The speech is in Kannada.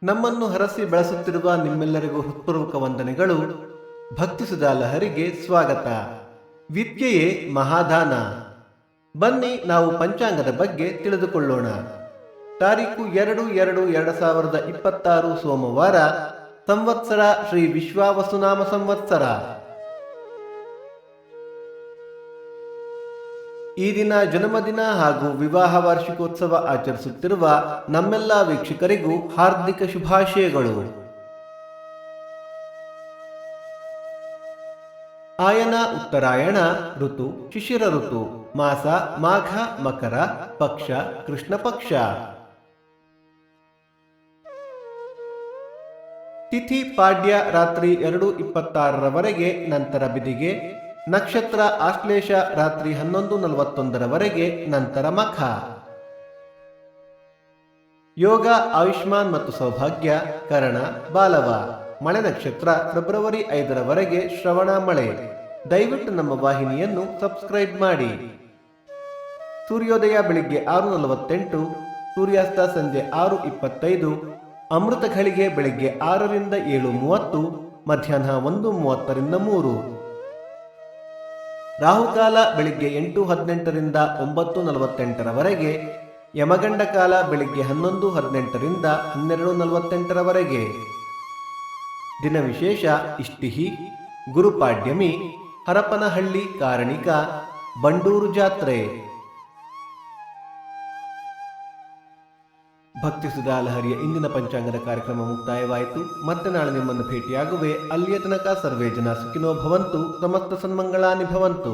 ನಮ್ಮನ್ನು ಹರಸಿ ಬೆಳೆಸುತ್ತಿರುವ ನಿಮ್ಮೆಲ್ಲರಿಗೂ ಹೃತ್ಪೂರ್ವಕ ವಂದನೆಗಳು. ಭಕ್ತಿ ಸುಧಾ ಲಹರಿಗೆ ಸ್ವಾಗತ. ವಿದ್ಯೆಯೇ ಮಹಾದಾನ. ಬನ್ನಿ ನಾವು ಪಂಚಾಂಗದ ಬಗ್ಗೆ ತಿಳಿದುಕೊಳ್ಳೋಣ. ತಾರೀಕು 2/2/2026 ಸೋಮವಾರ, ಸಂವತ್ಸರ ಶ್ರೀ ವಿಶ್ವಾವಸುನಾಮ ಸಂವತ್ಸರ. ಈ ದಿನ ಜನ್ಮದಿನ ಹಾಗೂ ವಿವಾಹ ವಾರ್ಷಿಕೋತ್ಸವ ಆಚರಿಸುತ್ತಿರುವ ನಮ್ಮೆಲ್ಲ ವೀಕ್ಷಕರಿಗೂ ಹಾರ್ದಿಕ ಶುಭಾಶಯಗಳು. ಆಯನ ಉತ್ತರಾಯಣ ಋತು ಶಿಶಿರ ಋತು. ಮಾಸ ಮಾಘ ಮಕರ. ಪಕ್ಷ ಕೃಷ್ಣ ಪಕ್ಷ. ತಿಥಿ ಪಾಡ್ಯ ರಾತ್ರಿ 2:26 ನಂತರ ಬಿದಿಗೆ. ನಕ್ಷತ್ರ ಆಶ್ಲೇಷ ರಾತ್ರಿ 11:41 ನಂತರ ಮಖ. ಯೋಗ ಆಯುಷ್ಮಾನ್ ಮತ್ತು ಸೌಭಾಗ್ಯ. ಕರಣ ಬಾಲವ. ಮಳೆ ನಕ್ಷತ್ರ ಫೆಬ್ರವರಿ 5 ಶ್ರವಣ ಮಳೆ. ದಯವಿಟ್ಟು ನಮ್ಮ ವಾಹಿನಿಯನ್ನು ಸಬ್ಸ್ಕ್ರೈಬ್ ಮಾಡಿ. ಸೂರ್ಯೋದಯ ಬೆಳಿಗ್ಗೆ 6:48, ಸೂರ್ಯಾಸ್ತ ಸಂಜೆ 6:25. ಅಮೃತ ಘಳಿಗೆ ಬೆಳಿಗ್ಗೆ 6 ರಿಂದ 7:30, ಮಧ್ಯಾಹ್ನ 1:30 ರಿಂದ 3. ರಾಹುಕಾಲ ಬೆಳಿಗ್ಗೆ 8:18 ರಿಂದ 9:48. ಯಮಗಂಡ ಕಾಲ ಬೆಳಿಗ್ಗೆ 11:18 ರಿಂದ 12:48. ದಿನ ವಿಶೇಷ ಇಷ್ಟಿಹಿ, ಗುರುಪಾಡ್ಯಮಿ, ಹರಪನಹಳ್ಳಿ ಕಾರಣಿಕ, ಬಂಡೂರು ಜಾತ್ರೆ. ಭಕ್ತಿ ಸುಧಾ ಲಹರಿಯ ಇಂದಿನ ಪಂಚಾಂಗದ ಕಾರ್ಯಕ್ರಮ ಮುಕ್ತಾಯವಾಯಿತು. ಮತ್ತೆ ನಾಳೆ ನಿಮ್ಮನ್ನು ಭೇಟಿಯಾಗುವೆ. ಅಲ್ಲಿಯ ತನಕ ಸರ್ವೇ ಜನ ಸುಖಿನೋ ಭವಂತು. ಸಮಸ್ತ ಸನ್ಮಂಗಳಾನಿ ಭವಂತು.